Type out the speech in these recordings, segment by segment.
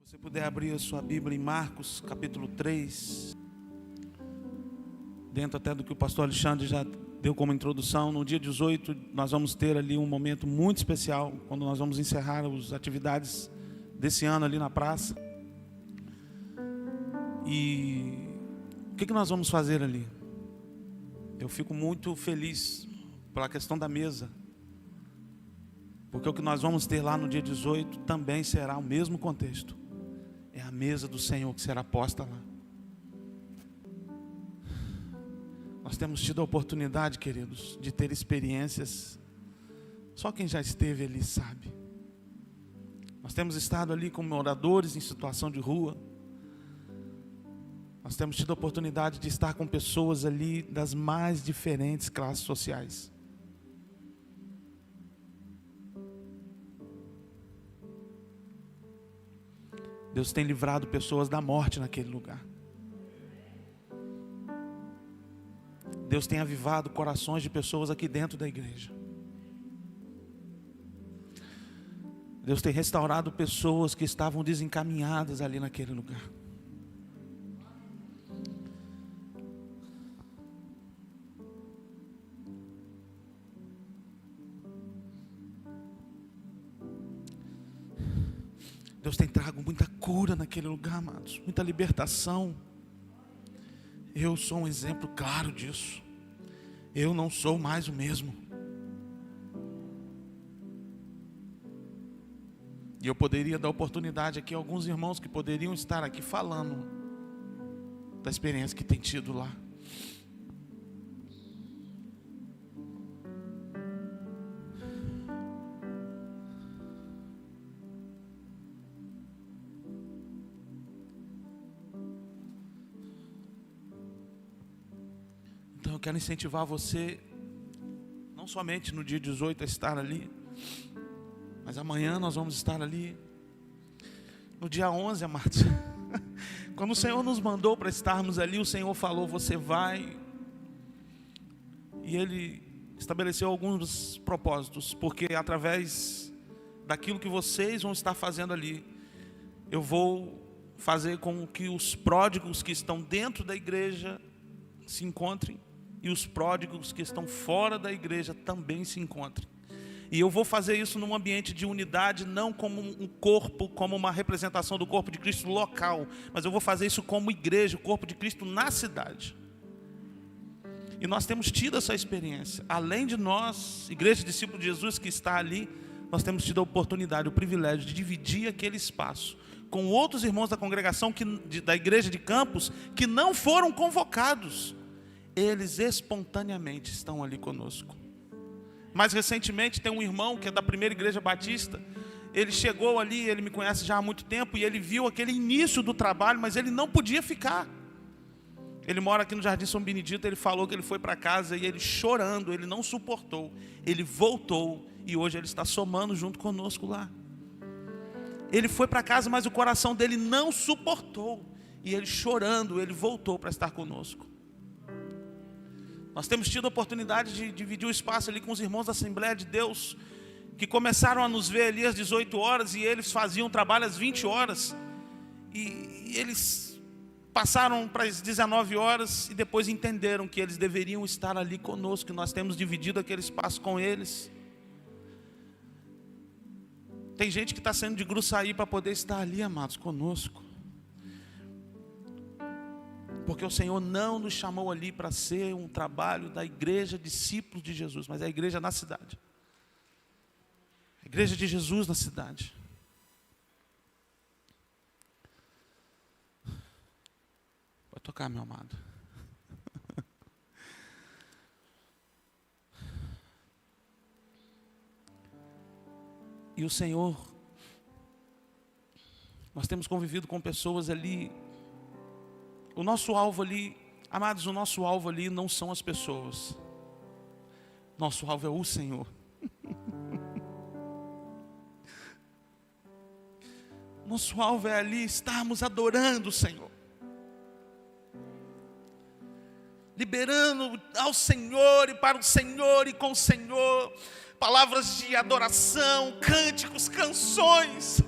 Se você puder abrir a sua Bíblia em Marcos, capítulo 3, dentro até do que o pastor Alexandre já deu como introdução, no dia 18 nós vamos ter ali um momento muito especial, quando nós vamos encerrar as atividades desse ano ali na praça. E o que nós vamos fazer ali? Eu fico muito feliz pela questão da mesa, porque o que nós vamos ter lá no dia 18 também será o mesmo contexto. É a mesa do Senhor que será posta lá. Nós temos tido a oportunidade, queridos, de ter experiências. Só quem já esteve ali sabe. Nós temos estado ali como moradores em situação de rua. Nós temos tido a oportunidade de estar com pessoas ali das mais diferentes classes sociais. Deus tem livrado pessoas da morte naquele lugar. Deus tem avivado corações de pessoas aqui dentro da igreja. Deus tem restaurado pessoas que estavam desencaminhadas ali naquele lugar. Deus tem trago muita cura naquele lugar, amados, muita libertação. Eu sou um exemplo claro disso. Eu não sou mais o mesmo. E eu poderia dar oportunidade aqui a alguns irmãos que poderiam estar aqui falando da experiência que tem tido lá. Então eu quero incentivar você, não somente no dia 18 a estar ali, mas amanhã nós vamos estar ali, no dia 11, amados. Quando o Senhor nos mandou para estarmos ali, o Senhor falou, você vai, e Ele estabeleceu alguns propósitos, porque através daquilo que vocês vão estar fazendo ali, eu vou fazer com que os pródigos que estão dentro da igreja se encontrem, e os pródigos que estão fora da igreja também se encontrem. E eu vou fazer isso num ambiente de unidade, não como um corpo, como uma representação do corpo de Cristo local, mas eu vou fazer isso como igreja, o corpo de Cristo na cidade. E nós temos tido essa experiência. Além de nós, igreja discípulo de Jesus que está ali, nós temos tido a oportunidade, o privilégio de dividir aquele espaço com outros irmãos da congregação, da igreja de Campos, que não foram convocados. Eles espontaneamente estão ali conosco. Mais recentemente tem um irmão que é da primeira igreja batista. Ele chegou ali, ele me conhece já há muito tempo, e ele viu aquele início do trabalho, mas ele não podia ficar. Ele mora aqui no Jardim São Benedito. Ele falou que ele foi para casa e ele chorando, ele não suportou. Ele voltou e hoje ele está somando junto conosco lá. Ele foi para casa, mas o coração dele não suportou. E ele chorando, ele voltou para estar conosco. Nós temos tido a oportunidade de dividir o espaço ali com os irmãos da Assembleia de Deus, que começaram a nos ver ali às 18 horas e eles faziam trabalho às 20 horas. E eles passaram para as 19 horas e depois entenderam que eles deveriam estar ali conosco, que nós temos dividido aquele espaço com eles. Tem gente que está saindo de Gruçaí para poder estar ali, amados, conosco. Porque o Senhor não nos chamou ali para ser um trabalho da igreja discípulos de Jesus, mas é a igreja na cidade. A igreja de Jesus na cidade. Pode tocar, meu amado. E o Senhor, nós temos convivido com pessoas ali. O nosso alvo ali, amados, o nosso alvo ali não são as pessoas. Nosso alvo é o Senhor. Nosso alvo é ali estarmos adorando o Senhor. Liberando ao Senhor e para o Senhor e com o Senhor. Palavras de adoração, cânticos, canções.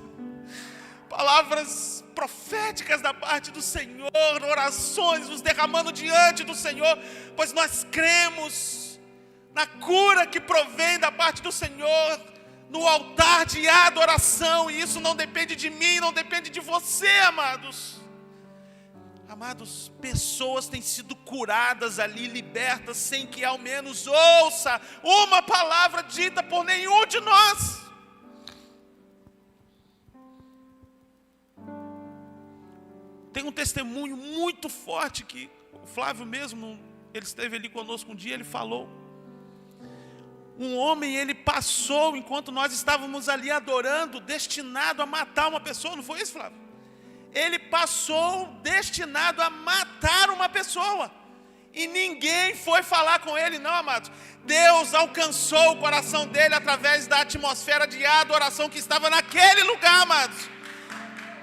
Palavras proféticas da parte do Senhor, orações nos derramando diante do Senhor, pois nós cremos na cura que provém da parte do Senhor, no altar de adoração, e isso não depende de mim, não depende de você, amados. Amados, pessoas têm sido curadas ali, libertas, sem que ao menos ouça uma palavra dita por nenhum de nós. Tem um testemunho muito forte que o Flávio mesmo, ele esteve ali conosco um dia, ele falou. Um homem, ele passou, enquanto nós estávamos ali adorando, destinado a matar uma pessoa, não foi isso, Flávio? Ele passou destinado a matar uma pessoa, e ninguém foi falar com ele, não, amados. Deus alcançou o coração dele através da atmosfera de adoração que estava naquele lugar, amados.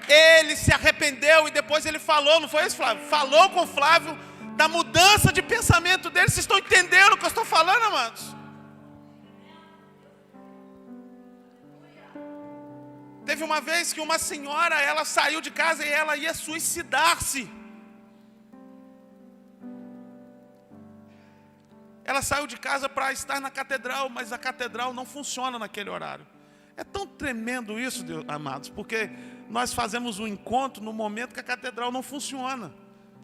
Ele se arrependeu e depois ele falou, não foi isso, Flávio? Falou com o Flávio da mudança de pensamento dele. Vocês estão entendendo o que eu estou falando, amados? Teve uma vez que uma senhora, ela saiu de casa e ela ia suicidar-se. Ela saiu de casa para estar na catedral, mas a catedral não funciona naquele horário. É tão tremendo isso, Deus, amados, porque nós fazemos um encontro no momento que a catedral não funciona.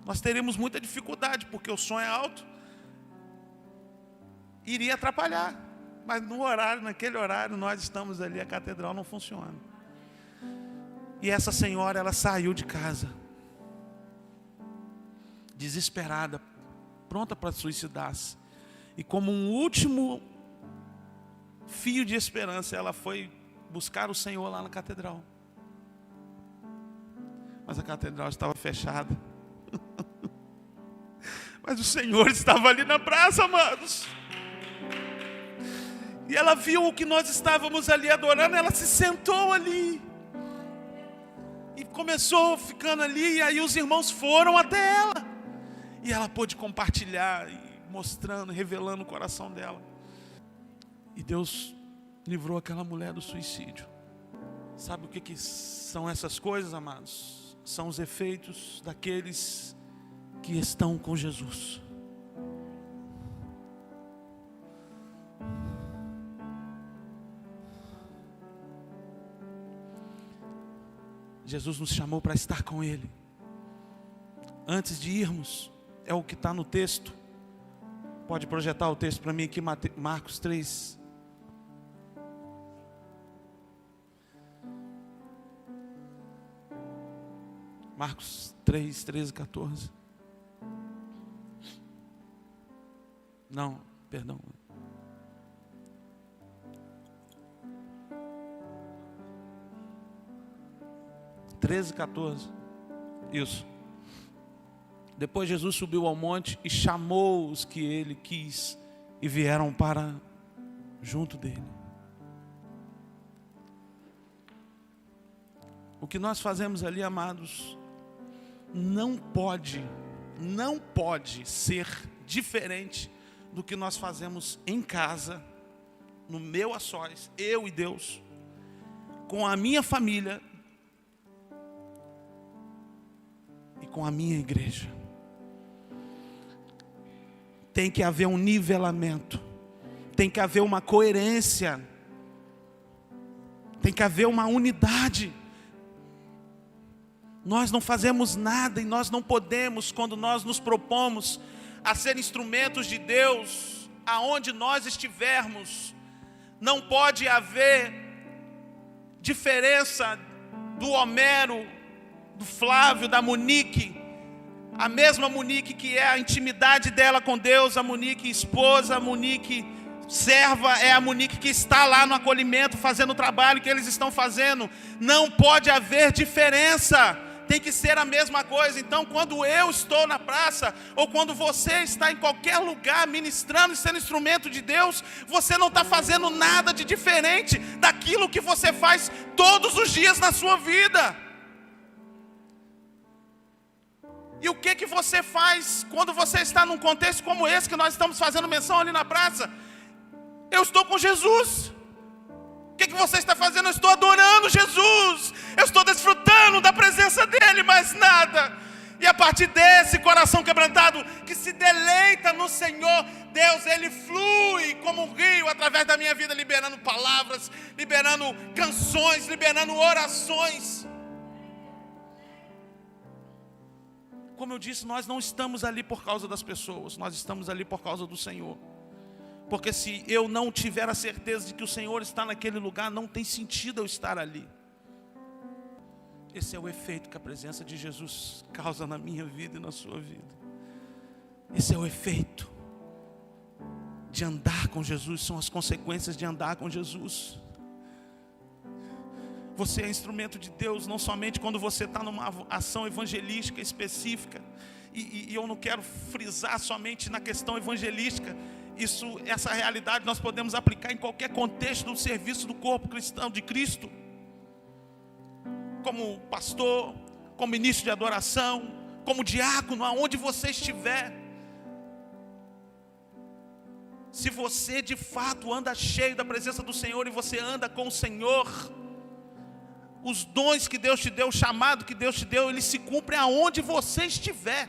Nós teríamos muita dificuldade, porque o som é alto, iria atrapalhar. Mas no horário, naquele horário, nós estamos ali, a catedral não funciona. E essa senhora, ela saiu de casa, desesperada, pronta para suicidar-se. E como um último fio de esperança, ela foi buscar o Senhor lá na catedral. Mas a catedral estava fechada. Mas o Senhor estava ali na praça, amados. E ela viu o que nós estávamos ali adorando, ela se sentou ali. E começou ficando ali, e aí os irmãos foram até ela. E ela pôde compartilhar, e mostrando, revelando o coração dela. E Deus livrou aquela mulher do suicídio. Sabe o que são essas coisas, amados? São os efeitos daqueles que estão com Jesus. Jesus nos chamou para estar com Ele. Antes de irmos, é o que está no texto. Pode projetar o texto para mim aqui, Marcos 3. Marcos 3, 13, 14. Não, perdão. (13, 14). Isso. Depois Jesus subiu ao monte e chamou os que ele quis e vieram para junto dele. O que nós fazemos ali, amados, não pode ser diferente do que nós fazemos em casa, no meu a sós, eu e Deus, com a minha família e com a minha igreja. Tem que haver um nivelamento, tem que haver uma coerência, tem que haver uma unidade. Nós não fazemos nada e nós não podemos, quando nós nos propomos a ser instrumentos de Deus, aonde nós estivermos, não pode haver diferença do Homero, do Flávio, da Monique, a mesma Monique que é a intimidade dela com Deus, a Monique esposa, a Monique serva, é a Monique que está lá no acolhimento, fazendo o trabalho que eles estão fazendo. Não pode haver diferença, tem que ser a mesma coisa. Então, quando eu estou na praça, ou quando você está em qualquer lugar ministrando e sendo instrumento de Deus, você não está fazendo nada de diferente daquilo que você faz todos os dias na sua vida. E o que você faz quando você está num contexto como esse que nós estamos fazendo menção ali na praça? Eu estou com Jesus. O que você está fazendo? Eu estou adorando Jesus. Eu estou desfrutando da presença dEle. a partir desse coração quebrantado, que se deleita no Senhor, Deus, Ele flui como um rio através da minha vida, liberando palavras, liberando canções, liberando orações. Como eu disse, nós não estamos ali por causa das pessoas, nós estamos ali por causa do Senhor. Porque se eu não tiver a certeza de que o Senhor está naquele lugar, não tem sentido eu estar ali. Esse é o efeito que a presença de Jesus causa na minha vida e na sua vida. Esse é o efeito de andar com Jesus, são as consequências de andar com Jesus. Você é instrumento de Deus, não somente quando você está numa ação evangelística específica. E eu não quero frisar somente na questão evangelística. Essa realidade nós podemos aplicar em qualquer contexto do serviço do corpo cristão de Cristo. Como pastor, como ministro de adoração, como diácono, aonde você estiver. Se você de fato anda cheio da presença do Senhor e você anda com o Senhor, os dons que Deus te deu, o chamado que Deus te deu, eles se cumprem aonde você estiver.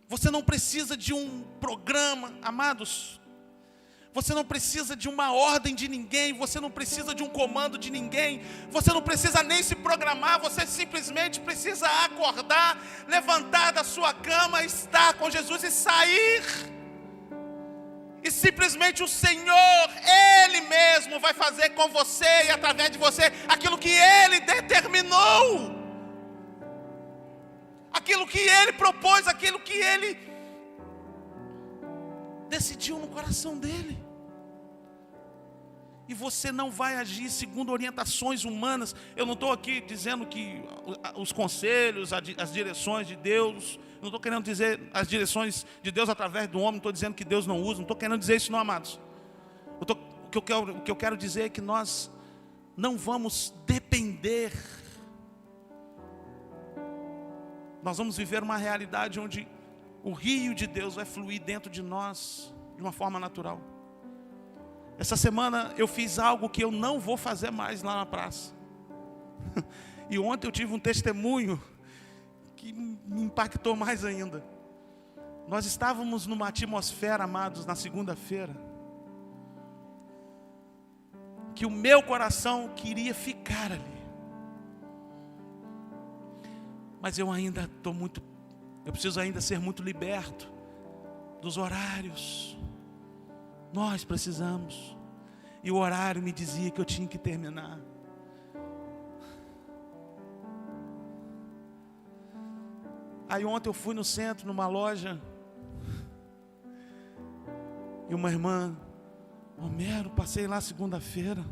Você não precisa de um programa, amados. Você não precisa de uma ordem de ninguém. Você não precisa de um comando de ninguém. Você não precisa nem se programar. Você simplesmente precisa acordar, levantar da sua cama, estar com Jesus e sair. E simplesmente o Senhor, Ele mesmo vai fazer com você e através de você aquilo que Ele determinou. Aquilo que Ele propôs, aquilo que Ele decidiu no coração dEle. E você não vai agir segundo orientações humanas. Eu não estou aqui dizendo que os conselhos, as direções de Deus, não estou querendo dizer as direções de Deus através do homem, não estou dizendo que Deus não usa, não estou querendo dizer isso não, amados. O que eu quero dizer é que nós não vamos depender. Nós vamos viver uma realidade onde o rio de Deus vai fluir dentro de nós de uma forma natural. Essa semana eu fiz algo que eu não vou fazer mais lá na praça. E ontem eu tive um testemunho que me impactou mais ainda. Nós estávamos numa atmosfera, amados, na segunda-feira, que o meu coração queria ficar ali. Mas eu preciso ainda ser muito liberto dos horários. Nós precisamos. E o horário me dizia que eu tinha que terminar. Aí ontem eu fui no centro, numa loja. E uma irmã, Homero, passei lá segunda-feira.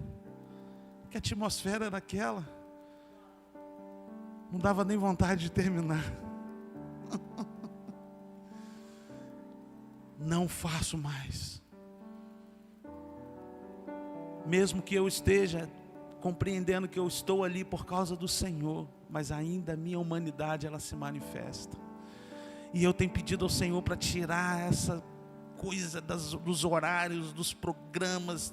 Que atmosfera era aquela? Não dava nem vontade de terminar. Não faço mais. Mesmo que eu esteja compreendendo que eu estou ali por causa do Senhor, mas ainda a minha humanidade ela se manifesta. E eu tenho pedido ao Senhor para tirar essa coisa dos horários, dos programas.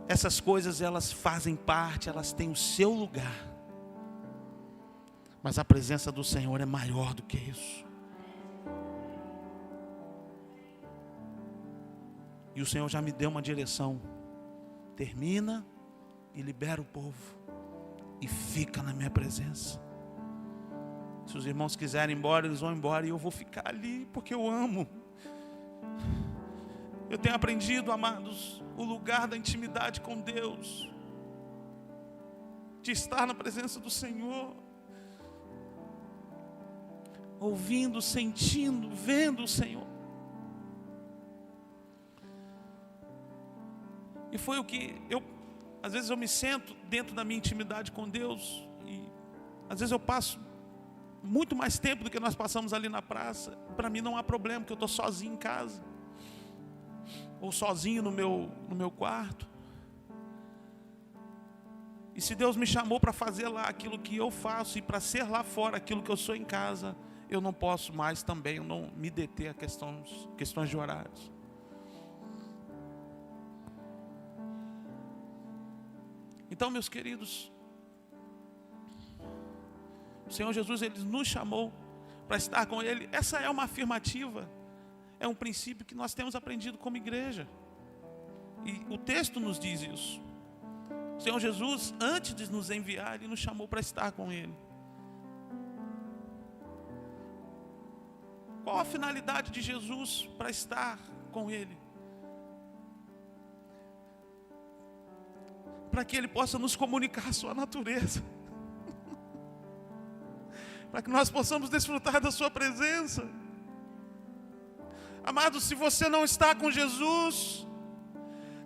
Essas coisas elas fazem parte, elas têm o seu lugar. Mas a presença do Senhor é maior do que isso. E o Senhor já me deu uma direção. Termina e libera o povo. E fica na minha presença. Se os irmãos quiserem ir embora, eles vão embora. E eu vou ficar ali porque eu amo. Eu tenho aprendido, amados, o lugar da intimidade com Deus. De estar na presença do Senhor. Ouvindo, sentindo, vendo o Senhor. E foi o que às vezes eu me sento dentro da minha intimidade com Deus. E às vezes eu passo muito mais tempo do que nós passamos ali na praça. Para mim não há problema, porque eu estou sozinho em casa. Ou sozinho no meu quarto. E se Deus me chamou para fazer lá aquilo que eu faço, e para ser lá fora aquilo que eu sou em casa, eu não posso mais também não me deter a questões de horários. Então, meus queridos, o Senhor Jesus, Ele nos chamou para estar com Ele. Essa é uma afirmativa, é um princípio que nós temos aprendido como igreja. E o texto nos diz isso. O Senhor Jesus, antes de nos enviar, Ele nos chamou para estar com Ele. Qual a finalidade de Jesus para estar com Ele? Para que Ele possa nos comunicar a sua natureza. Para que nós possamos desfrutar da sua presença. Amados, se você não está com Jesus,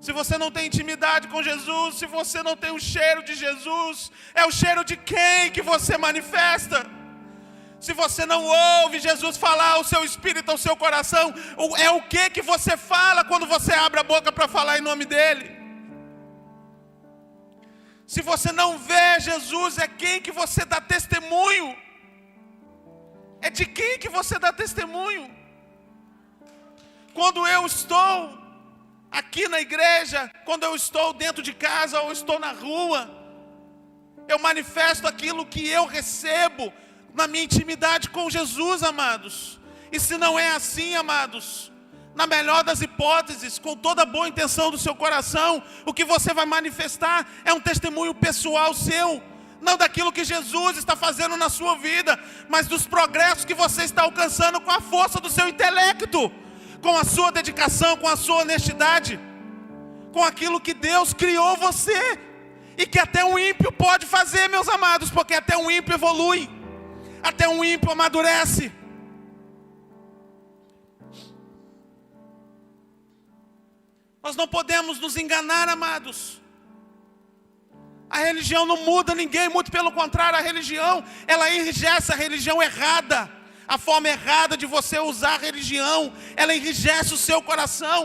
se você não tem intimidade com Jesus, se você não tem o cheiro de Jesus, é o cheiro de quem que você manifesta? Se você não ouve Jesus falar ao seu espírito, ao seu coração, é o que você fala quando você abre a boca para falar em nome dEle? Se você não vê Jesus, é quem que você dá testemunho? É de quem que você dá testemunho? Quando eu estou aqui na igreja, quando eu estou dentro de casa ou estou na rua, eu manifesto aquilo que eu recebo na minha intimidade com Jesus, amados. E se não é assim, amados, na melhor das hipóteses, com toda a boa intenção do seu coração, o que você vai manifestar é um testemunho pessoal seu, não daquilo que Jesus está fazendo na sua vida, mas dos progressos que você está alcançando com a força do seu intelecto, com a sua dedicação, com a sua honestidade, com aquilo que Deus criou você, e que até um ímpio pode fazer, meus amados, porque até um ímpio evolui, até um ímpio amadurece. Nós não podemos nos enganar, amados. A religião não muda ninguém, muito pelo contrário, a religião, ela enrijece a religião errada. A forma errada de você usar a religião, ela enrijece o seu coração.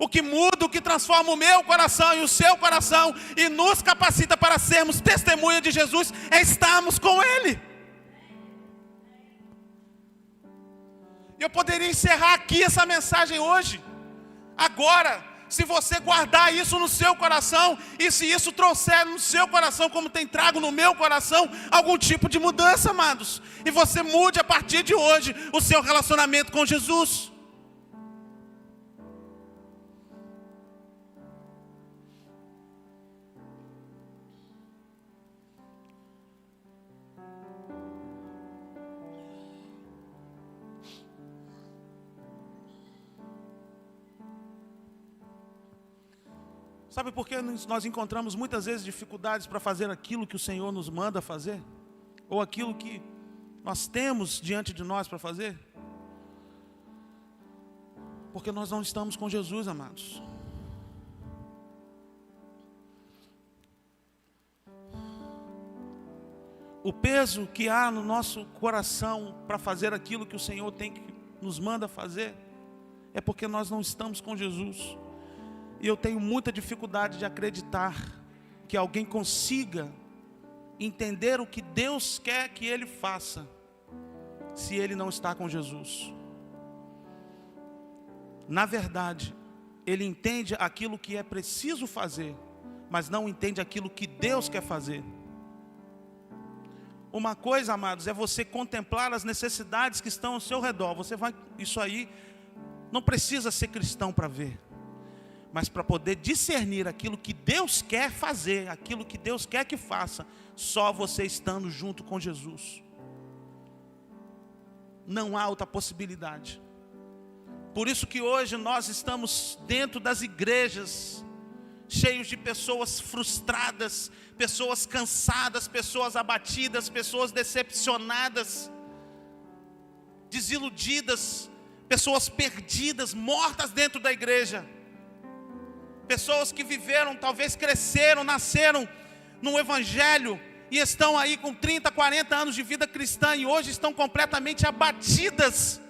O que muda, o que transforma o meu coração e o seu coração e nos capacita para sermos testemunha de Jesus, é estarmos com Ele. Eu poderia encerrar aqui essa mensagem hoje, agora, se você guardar isso no seu coração, e se isso trouxer no seu coração, como tem trago no meu coração, algum tipo de mudança, amados, e você mude a partir de hoje o seu relacionamento com Jesus. Sabe por que nós encontramos muitas vezes dificuldades para fazer aquilo que o Senhor nos manda fazer? Ou aquilo que nós temos diante de nós para fazer? Porque nós não estamos com Jesus, amados. O peso que há no nosso coração para fazer aquilo que o Senhor nos manda fazer, é porque nós não estamos com Jesus. E eu tenho muita dificuldade de acreditar que alguém consiga entender o que Deus quer que ele faça, se ele não está com Jesus. Na verdade, ele entende aquilo que é preciso fazer, mas não entende aquilo que Deus quer fazer. Uma coisa, amados, é você contemplar as necessidades que estão ao seu redor. Isso aí não precisa ser cristão para ver. Mas para poder discernir aquilo que Deus quer fazer, aquilo que Deus quer que faça, só você estando junto com Jesus. Não há outra possibilidade. Por isso que hoje nós estamos dentro das igrejas, cheios de pessoas frustradas, pessoas cansadas, pessoas abatidas, pessoas decepcionadas, desiludidas, pessoas perdidas, mortas dentro da igreja. Pessoas que viveram, talvez cresceram, nasceram num evangelho e estão aí com 30, 40 anos de vida cristã e hoje estão completamente abatidas.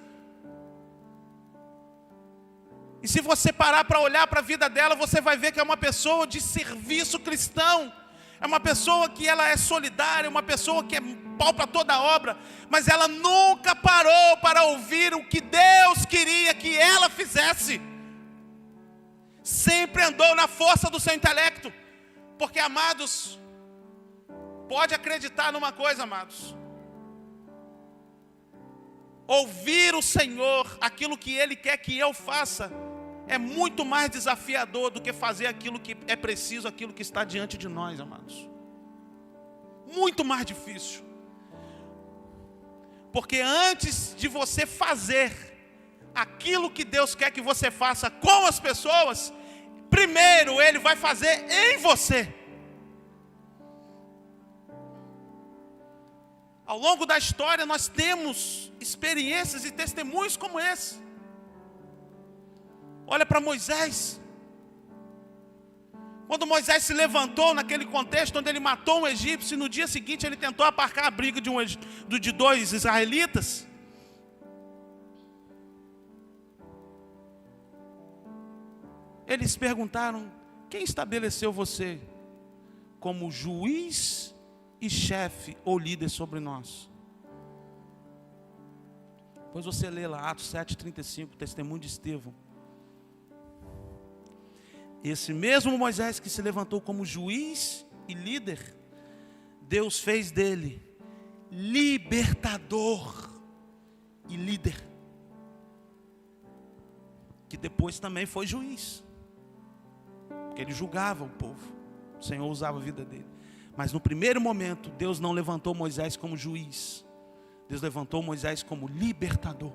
E se você parar para olhar para a vida dela, você vai ver que é uma pessoa de serviço cristão. É uma pessoa que ela é solidária, uma pessoa que é pau para toda obra, mas ela nunca parou para ouvir o que Deus queria que ela fizesse. Sempre andou na força do seu intelecto, Porque, amados, pode acreditar numa coisa, amados. Ouvir o Senhor, aquilo que Ele quer que eu faça, é muito mais desafiador do que fazer aquilo que é preciso, aquilo que está diante de nós, amados. Muito mais difícil. Porque antes de você fazer aquilo que Deus quer que você faça com as pessoas, primeiro Ele vai fazer em você. Ao longo da história nós temos experiências e testemunhos como esse. Olha para Moisés. Quando Moisés se levantou naquele contexto onde ele matou um egípcio, e no dia seguinte ele tentou aparcar a briga de dois israelitas. Eles perguntaram: quem estabeleceu você como juiz e chefe ou líder sobre nós? Depois você lê lá Atos 7:35, testemunho de Estevão. Esse mesmo Moisés que se levantou como juiz e líder, Deus fez dele libertador e líder, que depois também foi juiz, porque ele julgava o povo, o Senhor usava a vida dele. Mas no primeiro momento, Deus não levantou Moisés como juiz, Deus levantou Moisés como libertador.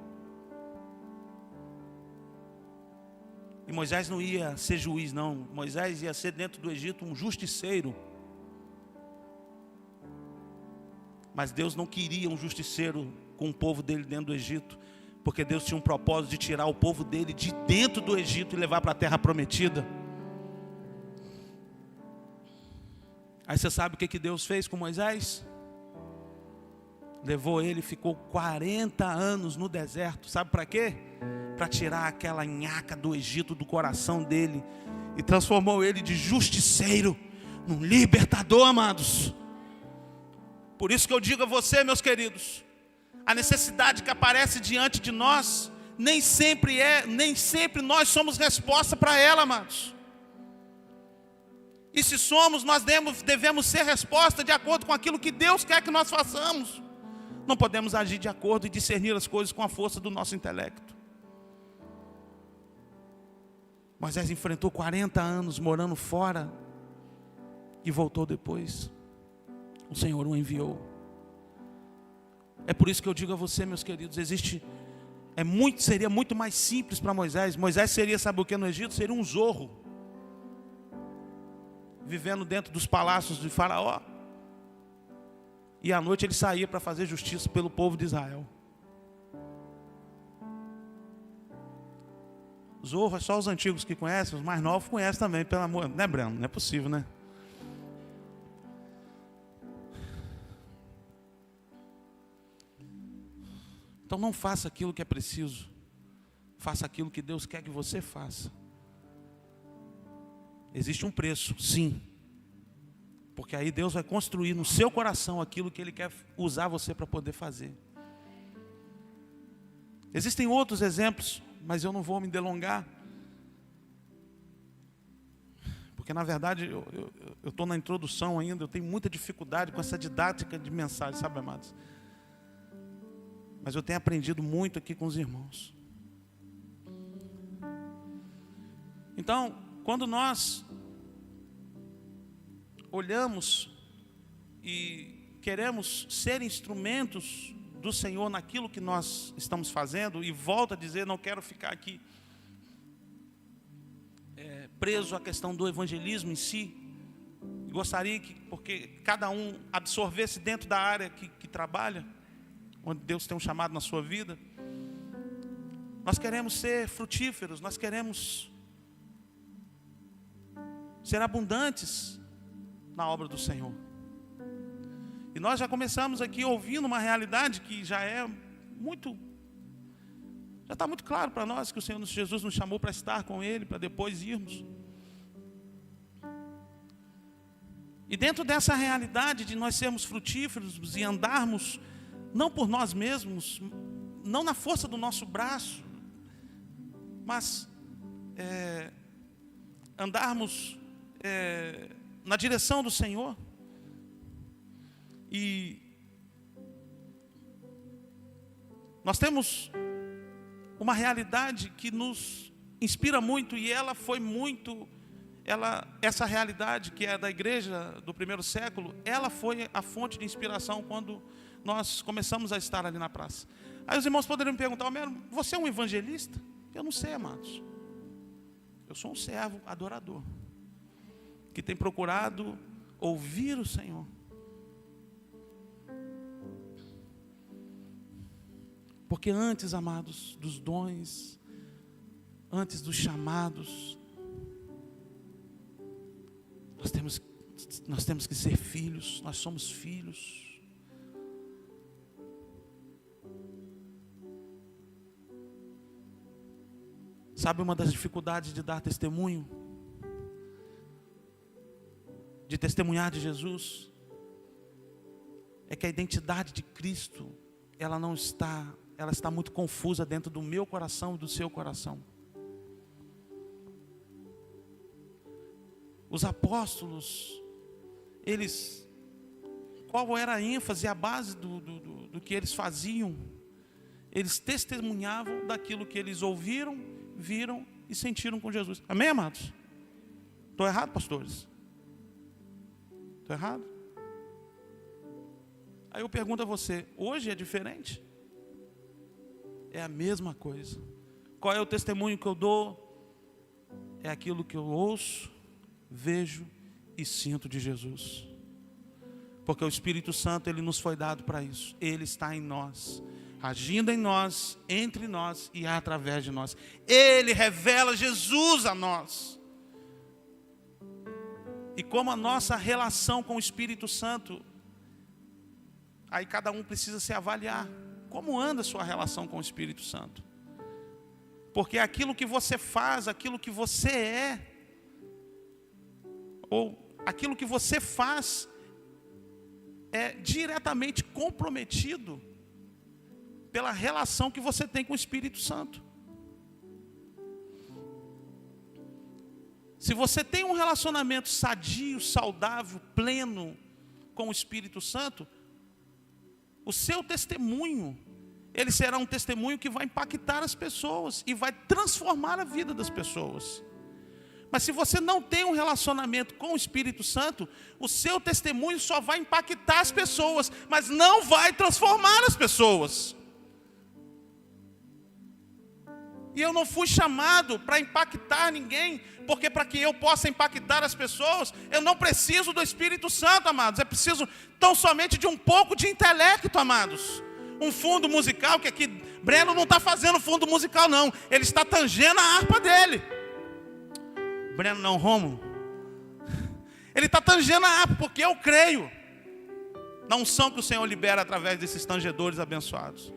E Moisés não ia ser juiz, não. Moisés ia ser dentro do Egito um justiceiro. Mas Deus não queria um justiceiro com o povo dele dentro do Egito, porque Deus tinha um propósito de tirar o povo dele de dentro do Egito e levar para a terra prometida. Aí você sabe o que Deus fez com Moisés? Levou ele e ficou 40 anos no deserto. Sabe para quê? Para tirar aquela nhaca do Egito do coração dele e transformou ele de justiceiro num libertador, amados. Por isso que eu digo a você, meus queridos, a necessidade que aparece diante de nós nem sempre nós somos resposta para ela, amados. E se somos, nós devemos ser resposta de acordo com aquilo que Deus quer que nós façamos. Não podemos agir de acordo e discernir as coisas com a força do nosso intelecto. Moisés enfrentou 40 anos morando fora e voltou depois. O Senhor o enviou. É por isso que eu digo a você, meus queridos, seria muito mais simples para Moisés. Moisés seria, sabe o que no Egito? Seria um zorro, vivendo dentro dos palácios de Faraó. E à noite ele saía para fazer justiça pelo povo de Israel. Zorro é só os antigos que conhecem, os mais novos conhecem também, pelo amor. Não é, Breno? Não é possível, né? Então não faça aquilo que é preciso. Faça aquilo que Deus quer que você faça. Existe um preço, sim. Porque aí Deus vai construir no seu coração aquilo que Ele quer usar você para poder fazer. Existem outros exemplos, mas eu não vou me delongar. Porque na verdade eu estou na introdução ainda, eu tenho muita dificuldade com essa didática de mensagem, sabe, amados? Mas eu tenho aprendido muito aqui com os irmãos. Então, quando nós olhamos e queremos ser instrumentos do Senhor naquilo que nós estamos fazendo, e volto a dizer, não quero ficar aqui preso à questão do evangelismo em si. Gostaria que, porque cada um absorvesse dentro da área que trabalha, onde Deus tem um chamado na sua vida. Nós queremos ser frutíferos, nós queremos ser abundantes na obra do Senhor. E nós já começamos aqui ouvindo uma realidade que já está muito claro para nós, que o Senhor Jesus nos chamou para estar com Ele, para depois irmos. E dentro dessa realidade de nós sermos frutíferos e andarmos não por nós mesmos, não na força do nosso braço, mas andarmos na direção do Senhor. E nós temos uma realidade que nos inspira muito, e ela foi muito, essa realidade que é da igreja do primeiro século, ela foi a fonte de inspiração quando nós começamos a estar ali na praça. Aí os irmãos poderiam me perguntar: você é um evangelista? Eu não sei, amados. Eu sou um servo adorador, que tem procurado ouvir o Senhor. Porque antes, amados, dos dons, antes dos chamados, nós temos que ser filhos, nós somos filhos. Sabe uma das dificuldades de dar testemunho? De testemunhar de Jesus? É que a identidade de Cristo, ela está muito confusa dentro do meu coração e do seu coração. Os apóstolos, qual era a ênfase, a base do que eles faziam? Eles testemunhavam daquilo que eles ouviram, viram e sentiram com Jesus. Amém, amados? Estou errado, pastores? Estou errado? Aí eu pergunto a você: hoje é diferente? É a mesma coisa. Qual é o testemunho que eu dou? É aquilo que eu ouço, vejo e sinto de Jesus. Porque o Espírito Santo, ele nos foi dado para isso. Ele está em nós, agindo em nós, entre nós e através de nós. Ele revela Jesus a nós. E como a nossa relação com o Espírito Santo, aí cada um precisa se avaliar. Como anda a sua relação com o Espírito Santo? Porque aquilo que você faz, aquilo que você é, ou aquilo que você faz, é diretamente comprometido pela relação que você tem com o Espírito Santo. Se você tem um relacionamento sadio, saudável, pleno com o Espírito Santo, o seu testemunho, ele será um testemunho que vai impactar as pessoas e vai transformar a vida das pessoas. Mas se você não tem um relacionamento com o Espírito Santo, o seu testemunho só vai impactar as pessoas, mas não vai transformar as pessoas. E eu não fui chamado para impactar ninguém, porque para que eu possa impactar as pessoas, eu não preciso do Espírito Santo, amados. É preciso tão somente de um pouco de intelecto, amados. Um fundo musical, que aqui Breno não está fazendo fundo musical não, ele está tangendo a harpa dele. Breno não, Romulo. Ele está tangendo a harpa, porque eu creio na unção que o Senhor libera através desses tangedores abençoados.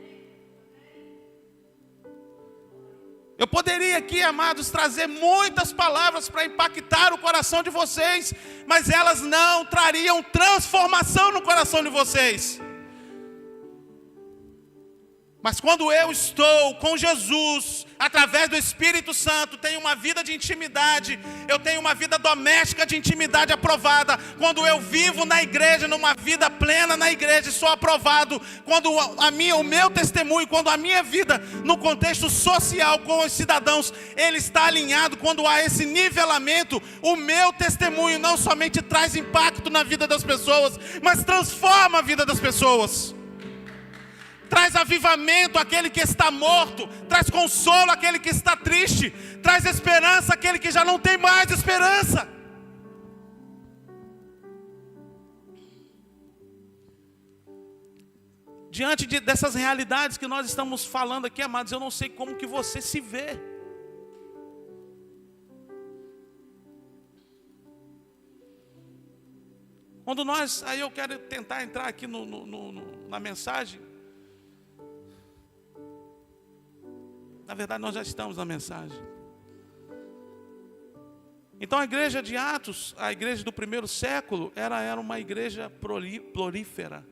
Eu poderia aqui, amados, trazer muitas palavras para impactar o coração de vocês, mas elas não trariam transformação no coração de vocês. Mas quando eu estou com Jesus, através do Espírito Santo, tenho uma vida de intimidade, eu tenho uma vida doméstica de intimidade aprovada. Quando eu vivo na igreja, numa vida plena na igreja, sou aprovado. Quando o meu testemunho, quando a minha vida no contexto social com os cidadãos, ele está alinhado. Quando há esse nivelamento, o meu testemunho não somente traz impacto na vida das pessoas, mas transforma a vida das pessoas. Traz avivamento àquele que está morto, traz consolo àquele que está triste, traz esperança àquele que já não tem mais esperança. Diante dessas realidades que nós estamos falando aqui, amados, eu não sei como que você se vê. Quando aí eu quero tentar entrar aqui na mensagem. Na verdade, nós já estamos na mensagem. Então, a igreja de Atos, a igreja do primeiro século, era uma igreja prolífera,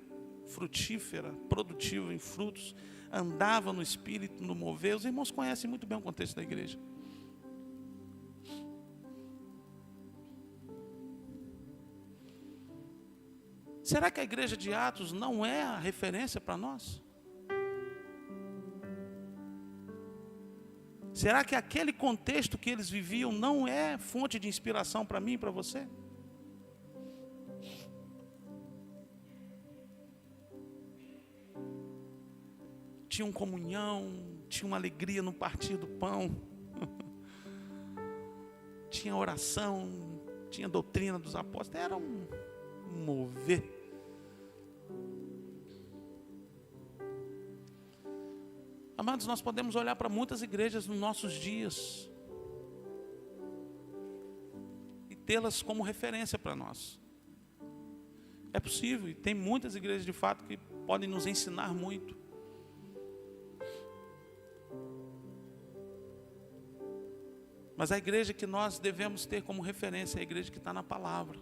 frutífera, produtiva em frutos, andava no Espírito, no mover. Os irmãos conhecem muito bem o contexto da igreja. Será que a igreja de Atos não é a referência para nós? Será que aquele contexto que eles viviam não é fonte de inspiração para mim e para você? Tinha uma comunhão, tinha uma alegria no partir do pão, tinha oração, tinha doutrina dos apóstolos, era um mover. Amados, nós podemos olhar para muitas igrejas nos nossos dias e tê-las como referência para nós. É possível, e tem muitas igrejas de fato que podem nos ensinar muito. Mas a igreja que nós devemos ter como referência é a igreja que está na palavra.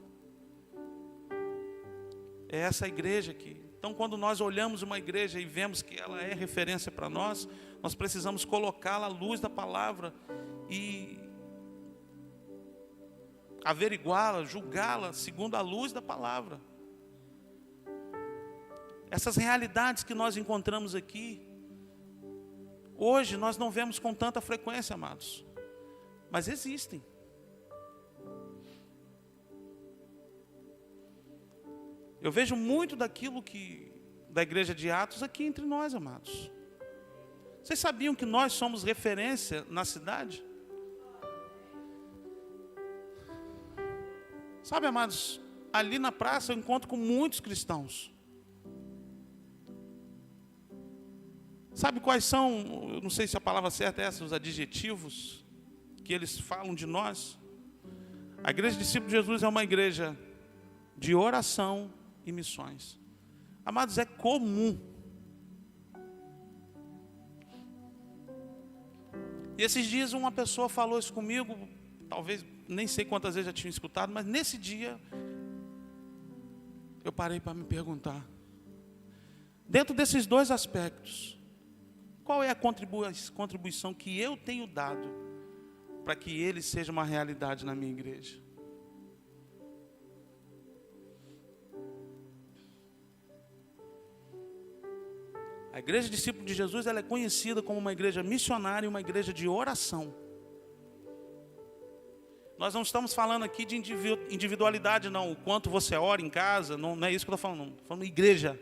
É essa igreja que... Então, quando nós olhamos uma igreja e vemos que ela é referência para nós, nós precisamos colocá-la à luz da palavra e averiguá-la, julgá-la segundo a luz da palavra. Essas realidades que nós encontramos aqui, hoje nós não vemos com tanta frequência, amados. Mas existem. Eu vejo muito daquilo da igreja de Atos aqui entre nós, amados. Vocês sabiam que nós somos referência na cidade? Sabe, amados, ali na praça eu encontro com muitos cristãos. Sabe quais são, eu não sei se a palavra certa é essa, os adjetivos que eles falam de nós? A igreja Discípulo de Jesus é uma igreja de oração e missões. Amados, é comum. E esses dias uma pessoa falou isso comigo, talvez, nem sei quantas vezes já tinha escutado, mas nesse dia, eu parei para me perguntar, dentro desses dois aspectos, qual é a contribuição que eu tenho dado para que ele seja uma realidade na minha igreja? A igreja Discípulo de Jesus, ela é conhecida como uma igreja missionária e uma igreja de oração. Nós não estamos falando aqui de individualidade, não. O quanto você ora em casa, não é isso que eu estou falando, não. Estou falando igreja.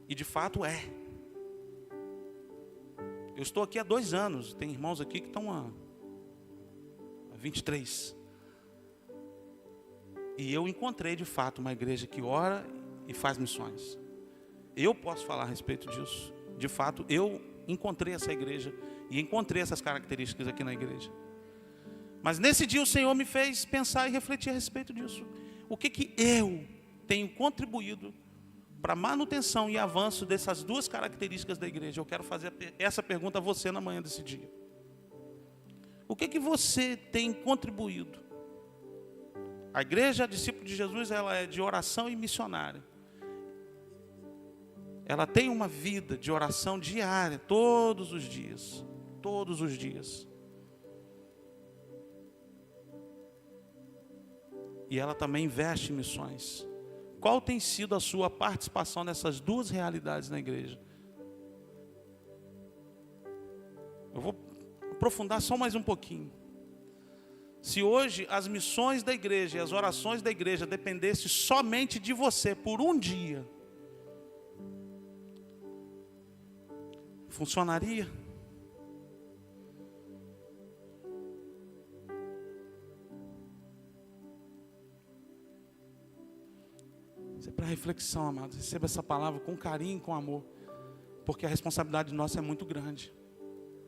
E de fato é. Eu estou aqui há 2 anos. Tem irmãos aqui que estão há 23. E eu encontrei de fato uma igreja que ora e faz missões. Eu posso falar a respeito disso. De fato, eu encontrei essa igreja e encontrei essas características aqui na igreja. Mas nesse dia o Senhor me fez pensar e refletir a respeito disso. O que eu tenho contribuído para a manutenção e avanço dessas duas características da igreja? Eu quero fazer essa pergunta a você na manhã desse dia. O que você tem contribuído? A igreja Discípulo de Jesus, ela é de oração e missionária. Ela tem uma vida de oração diária, todos os dias. Todos os dias. E ela também investe em missões. Qual tem sido a sua participação nessas duas realidades na igreja? Eu vou aprofundar só mais um pouquinho. Se hoje as missões da igreja e as orações da igreja dependessem somente de você por um dia, funcionaria? Isso é para reflexão, amados. Receba essa palavra com carinho e com amor, porque a responsabilidade nossa é muito grande.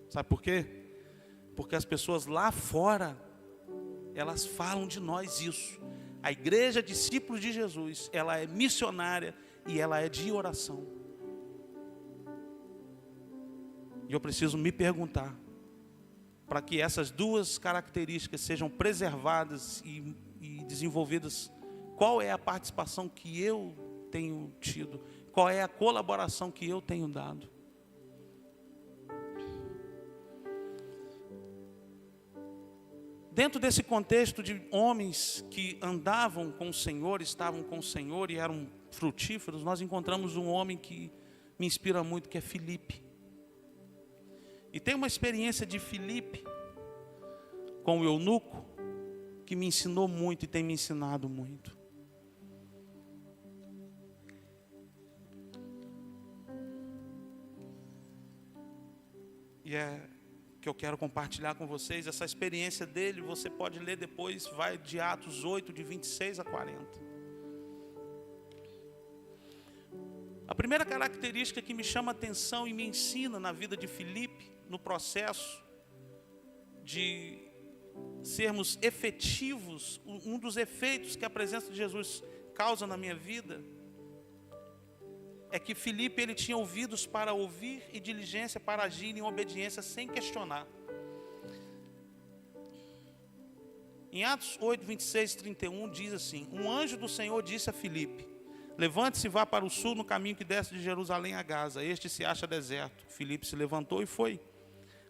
Sabe por quê? Porque as pessoas lá fora, elas falam de nós isso. A igreja Discípulos de Jesus, ela é missionária e ela é de oração. E eu preciso me perguntar, para que essas duas características sejam preservadas e desenvolvidas, qual é a participação que eu tenho tido? Qual é a colaboração que eu tenho dado? Dentro desse contexto de homens que andavam com o Senhor, estavam com o Senhor e eram frutíferos, nós encontramos um homem que me inspira muito, que é Filipe. E tem uma experiência de Filipe com o eunuco que me ensinou muito e tem me ensinado muito. E é que eu quero compartilhar com vocês. Essa experiência dele, você pode ler depois, vai de Atos 8, de 26 a 40. A primeira característica que me chama a atenção e me ensina na vida de Filipe, no processo de sermos efetivos, um dos efeitos que a presença de Jesus causa na minha vida, é que Filipe, ele tinha ouvidos para ouvir e diligência para agir em obediência sem questionar. Em Atos 8, 26 e 31 diz assim: um anjo do Senhor disse a Filipe: levante-se e vá para o sul no caminho que desce de Jerusalém a Gaza, este se acha deserto. Filipe se levantou e foi.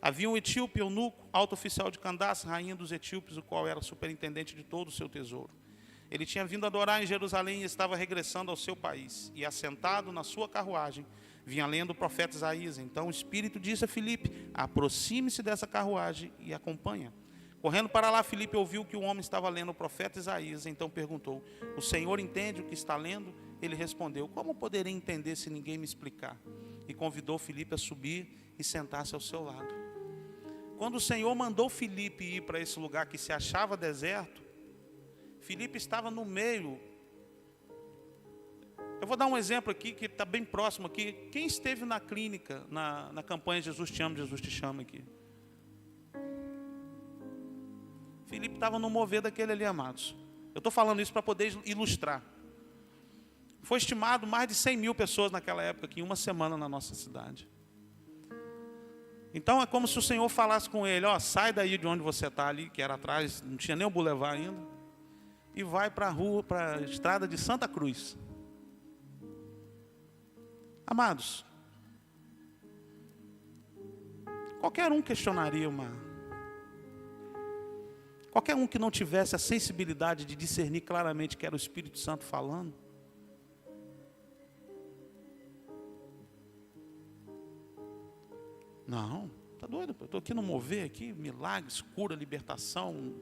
Havia um etíope eunuco, alto oficial de Candace, rainha dos etíopes, o qual era superintendente de todo o seu tesouro. Ele tinha vindo adorar em Jerusalém e estava regressando ao seu país. E assentado na sua carruagem, vinha lendo o profeta Isaías. Então o Espírito disse a Filipe: aproxime-se dessa carruagem e acompanha. Correndo para lá, Filipe ouviu que o homem estava lendo o profeta Isaías. Então perguntou: o Senhor entende o que está lendo? Ele respondeu: como poderei entender se ninguém me explicar? E convidou Filipe a subir e sentar-se ao seu lado. Quando o Senhor mandou Filipe ir para esse lugar que se achava deserto, Filipe estava no meio. Eu vou dar um exemplo aqui que está bem próximo aqui. Quem esteve na clínica, na campanha Jesus te ama, Jesus te chama aqui? Filipe estava no mover daquele ali, amados. Eu estou falando isso para poder ilustrar. Foi estimado mais de 100 mil pessoas naquela época, aqui, em uma semana na nossa cidade. Então é como se o Senhor falasse com ele: ó, sai daí de onde você está ali, que era atrás, não tinha nem o boulevard ainda, e vai para a rua, para a estrada de Santa Cruz. Amados, qualquer um questionaria qualquer um que não tivesse a sensibilidade de discernir claramente que era o Espírito Santo falando. Não, tá doido? Eu estou aqui no mover, aqui, milagres, cura, libertação.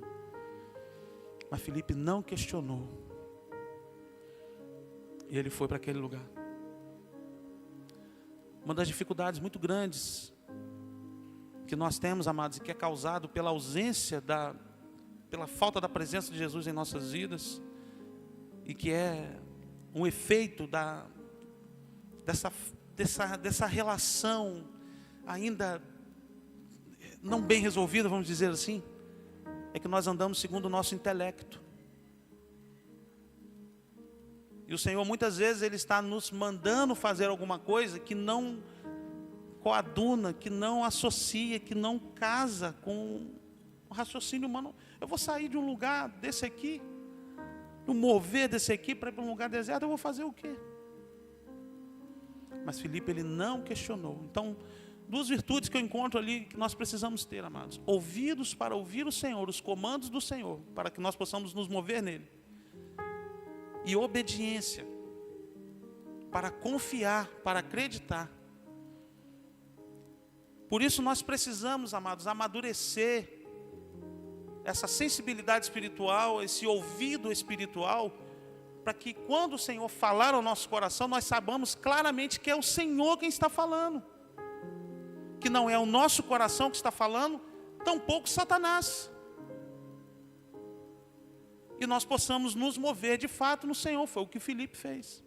Mas Filipe não questionou. E ele foi para aquele lugar. Uma das dificuldades muito grandes que nós temos, amados, e que é causado pela ausência pela falta da presença de Jesus em nossas vidas, e que é um efeito dessa relação ainda não bem resolvida, vamos dizer assim, é que nós andamos segundo o nosso intelecto. E o Senhor muitas vezes Ele está nos mandando fazer alguma coisa que não coaduna, que não associa, que não casa com o raciocínio humano. Eu vou sair de um lugar desse aqui, do mover desse aqui para ir para um lugar deserto, eu vou fazer o quê? Mas Filipe, ele não questionou. Então, duas virtudes que eu encontro ali que nós precisamos ter, amados: ouvidos para ouvir o Senhor, os comandos do Senhor, para que nós possamos nos mover nele, e obediência para confiar, para acreditar. Por isso nós precisamos, amados, amadurecer essa sensibilidade espiritual, esse ouvido espiritual, para que quando o Senhor falar ao nosso coração, nós saibamos claramente que é o Senhor quem está falando, que não é o nosso coração que está falando, tampouco Satanás. E nós possamos nos mover de fato no Senhor. Foi o que Filipe fez.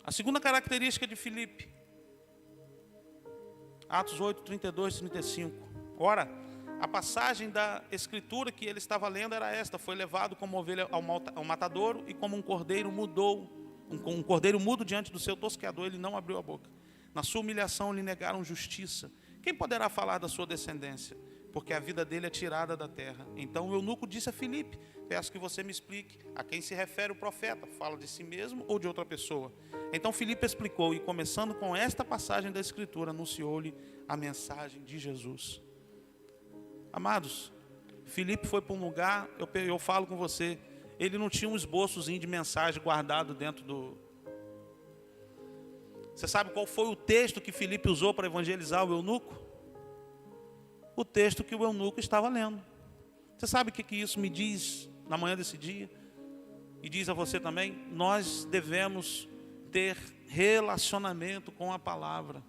A segunda característica de Filipe, Atos 8, 32 e 35. Ora, a passagem da escritura que ele estava lendo era esta: foi levado como ovelha ao matadouro, e como um cordeiro mudo diante do seu tosqueador, ele não abriu a boca. Na sua humilhação lhe negaram justiça. Quem poderá falar da sua descendência? porque a vida dele é tirada da terra. Então o eunuco disse a Filipe: peço que você me explique a quem se refere o profeta, fala de si mesmo ou de outra pessoa? Então Filipe explicou, e começando com esta passagem da Escritura, anunciou-lhe a mensagem de Jesus. Amados, Filipe foi para um lugar, eu falo com você, ele não tinha um esboçozinho de mensagem guardado dentro do... Você sabe qual foi o texto que Filipe usou para evangelizar o eunuco? O texto que o eunuco estava lendo. Você sabe o que isso me diz na manhã desse dia? E diz a você também? Nós devemos ter relacionamento com a palavra.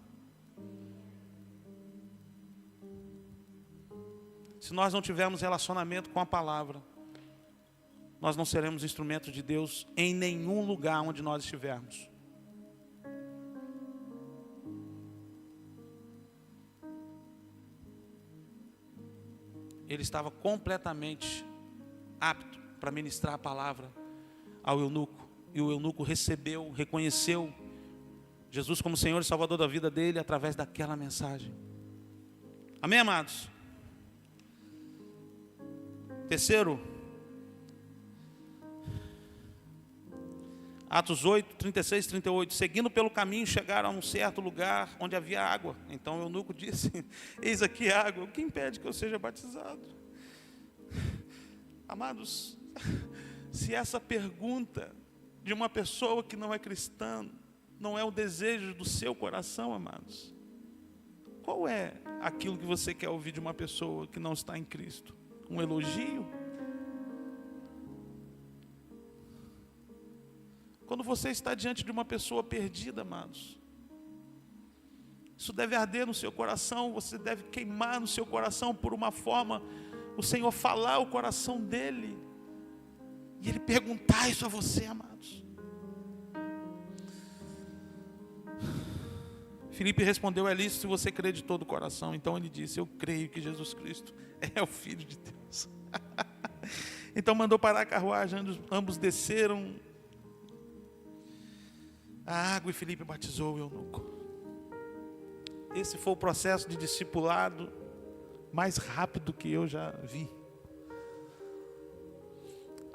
Se nós não tivermos relacionamento com a palavra, nós não seremos instrumentos de Deus em nenhum lugar onde nós estivermos. Ele estava completamente apto para ministrar a palavra ao eunuco. E o eunuco recebeu, reconheceu Jesus como Senhor e Salvador da vida dele através daquela mensagem. Amém, amados? Terceiro, Atos 8, 36 e 38. Seguindo pelo caminho, chegaram a um certo lugar onde havia água. Então o eunuco disse: eis aqui a água, o que impede que eu seja batizado? Amados, se essa pergunta de uma pessoa que não é cristã não é o desejo do seu coração, amados, qual é aquilo que você quer ouvir de uma pessoa que não está em Cristo? Um elogio? Quando você está diante de uma pessoa perdida, amados, isso deve arder no seu coração, você deve queimar no seu coração por uma forma, o Senhor falar o coração dele, e Ele perguntar isso a você, amados. Filipe respondeu: é lícito se você crê de todo o coração. Então ele disse: eu creio que Jesus Cristo é o Filho de Deus. Então mandou parar a carruagem, ambos desceram a água e Filipe batizou o eunuco. Esse foi o processo de discipulado mais rápido que eu já vi.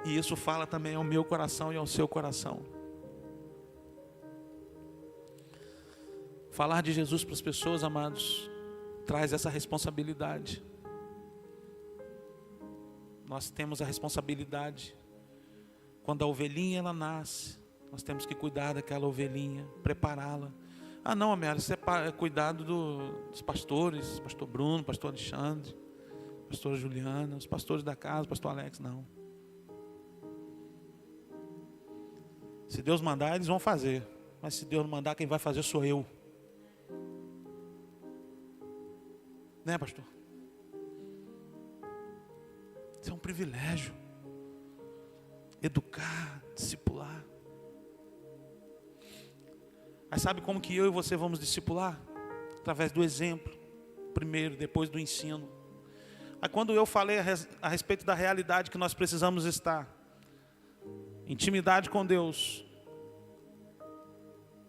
E isso fala também ao meu coração e ao seu coração. Falar de Jesus para as pessoas, amados, traz essa responsabilidade. Nós temos a responsabilidade. Quando a ovelhinha ela nasce, nós temos que cuidar daquela ovelhinha, prepará-la. Ah não, Amélia, isso é cuidado dos pastores, pastor Bruno, pastor Alexandre, pastora Juliana, os pastores da casa, pastor Alex, não. Se Deus mandar, eles vão fazer. Mas se Deus não mandar, quem vai fazer sou eu. Né, pastor? Isso é um privilégio. Educar, discipular. Mas sabe como que eu e você vamos discipular? Através do exemplo, primeiro, depois do ensino. Aí quando eu falei a respeito da realidade que nós precisamos estar, intimidade com Deus,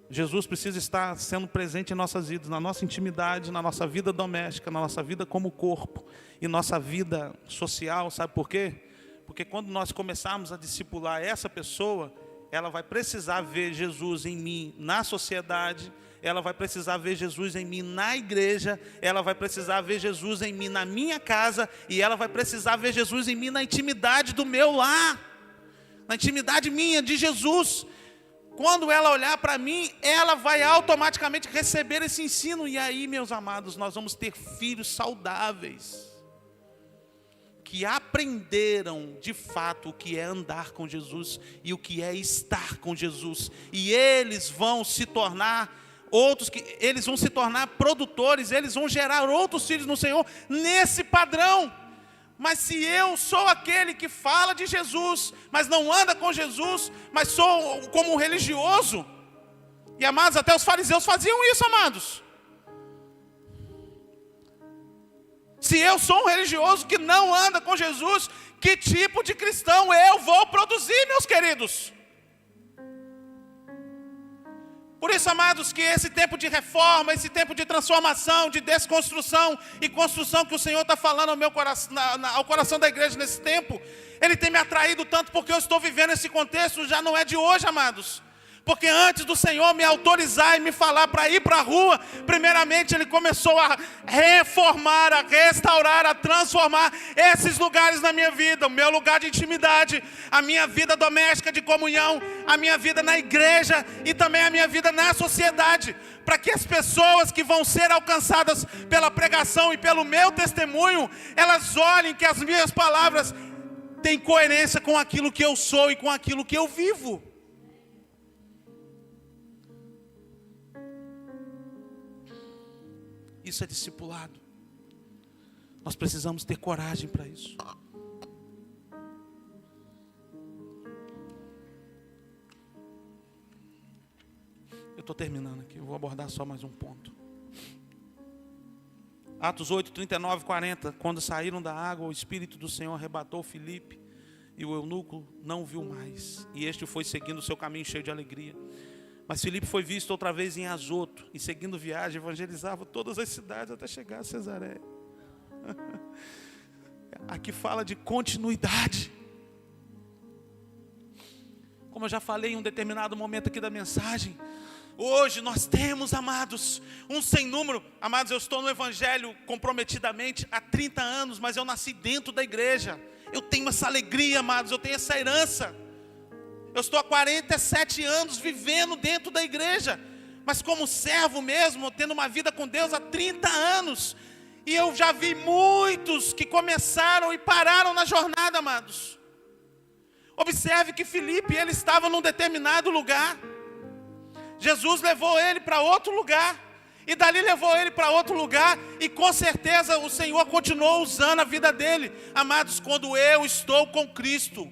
Jesus precisa estar sendo presente em nossas vidas, na nossa intimidade, na nossa vida doméstica, na nossa vida como corpo e nossa vida social. Sabe por quê? Porque quando nós começarmos a discipular essa pessoa, ela vai precisar ver Jesus em mim na sociedade, ela vai precisar ver Jesus em mim na igreja, ela vai precisar ver Jesus em mim na minha casa, e ela vai precisar ver Jesus em mim na intimidade do meu lar, na intimidade minha de Jesus. Quando ela olhar para mim, ela vai automaticamente receber esse ensino. E aí, meus amados, nós vamos ter filhos saudáveis, que aprenderam de fato o que é andar com Jesus e o que é estar com Jesus. E eles vão se tornar eles vão se tornar produtores, eles vão gerar outros filhos no Senhor nesse padrão. Mas se eu sou aquele que fala de Jesus, mas não anda com Jesus, mas sou como um religioso, e amados, até os fariseus faziam isso, amados. Se eu sou um religioso que não anda com Jesus, que tipo de cristão eu vou produzir, meus queridos? Por isso, amados, que esse tempo de reforma, esse tempo de transformação, de desconstrução e construção que o Senhor está falando ao meu coração, ao coração da igreja nesse tempo, Ele tem me atraído tanto porque eu estou vivendo esse contexto, já não é de hoje, amados. Porque antes do Senhor me autorizar e me falar para ir para a rua, primeiramente Ele começou a reformar, a restaurar, a transformar esses lugares na minha vida. O meu lugar de intimidade, a minha vida doméstica de comunhão, a minha vida na igreja e também a minha vida na sociedade. Para que as pessoas que vão ser alcançadas pela pregação e pelo meu testemunho, elas olhem que as minhas palavras têm coerência com aquilo que eu sou e com aquilo que eu vivo. Isso é discipulado. Nós precisamos ter coragem para isso. Eu estou terminando aqui, eu vou abordar só mais um ponto. Atos 8, 39, 40. Quando saíram da água, o Espírito do Senhor arrebatou Filipe, e o eunuco não o viu mais. E este foi seguindo o seu caminho cheio de alegria. Mas Filipe foi visto outra vez em Azoto, e seguindo viagem, evangelizava todas as cidades até chegar a Cesareia. Aqui fala de continuidade. Como eu já falei em um determinado momento aqui da mensagem, hoje nós temos, amados, um sem número. Amados, eu estou no evangelho comprometidamente há 30 anos, mas eu nasci dentro da igreja. Eu tenho essa alegria, amados, eu tenho essa herança. Eu estou há 47 anos vivendo dentro da igreja, mas como servo mesmo, tendo uma vida com Deus há 30 anos. E eu já vi muitos que começaram e pararam na jornada, amados. Observe que Filipe, ele estava num determinado lugar. Jesus levou ele para outro lugar. E dali levou ele para outro lugar. E com certeza o Senhor continuou usando a vida dele. Amados, quando eu estou com Cristo,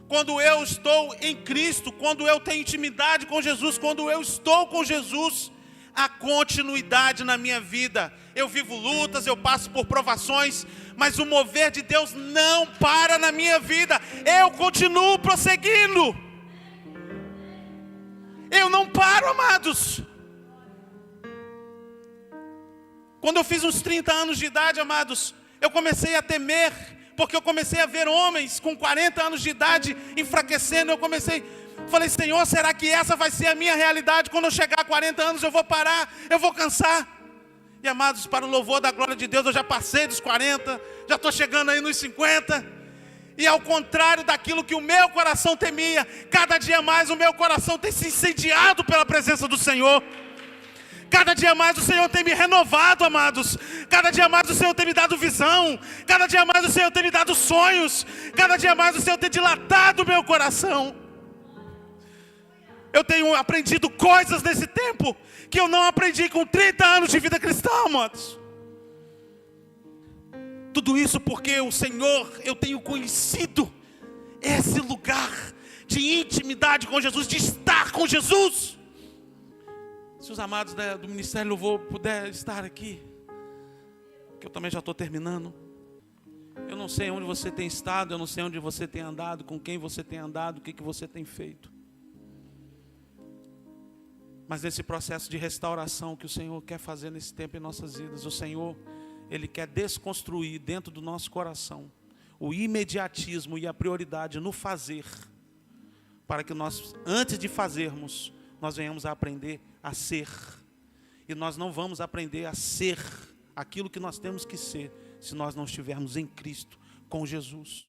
quando eu estou em Cristo, quando eu tenho intimidade com Jesus, quando eu estou com Jesus, há continuidade na minha vida. Eu vivo lutas, eu passo por provações, mas o mover de Deus não para na minha vida. Eu continuo prosseguindo. Eu não paro, amados. Quando eu fiz uns 30 anos de idade, amados, eu comecei a temer, porque eu comecei a ver homens com 40 anos de idade enfraquecendo. Falei, Senhor, será que essa vai ser a minha realidade? Quando eu chegar a 40 anos eu vou parar, eu vou cansar. E amados, para o louvor da glória de Deus, eu já passei dos 40, já estou chegando aí nos 50. E ao contrário daquilo que o meu coração temia, cada dia mais o meu coração tem se incendiado pela presença do Senhor. Cada dia mais o Senhor tem me renovado, amados. Cada dia mais o Senhor tem me dado visão. Cada dia mais o Senhor tem me dado sonhos. Cada dia mais o Senhor tem dilatado o meu coração. Eu tenho aprendido coisas nesse tempo que eu não aprendi com 30 anos de vida cristã, amados. Tudo isso porque o Senhor, eu tenho conhecido esse lugar de intimidade com Jesus, de estar com Jesus. Se os amados do Ministério Louvor puderem estar aqui, que eu também já estou terminando. Eu não sei onde você tem estado, eu não sei onde você tem andado, com quem você tem andado, o que você tem feito. Mas nesse processo de restauração que o Senhor quer fazer nesse tempo em nossas vidas, o Senhor, Ele quer desconstruir dentro do nosso coração o imediatismo e a prioridade no fazer, para que nós, antes de fazermos, nós venhamos a aprender a ser. E nós não vamos aprender a ser aquilo que nós temos que ser, se nós não estivermos em Cristo, com Jesus.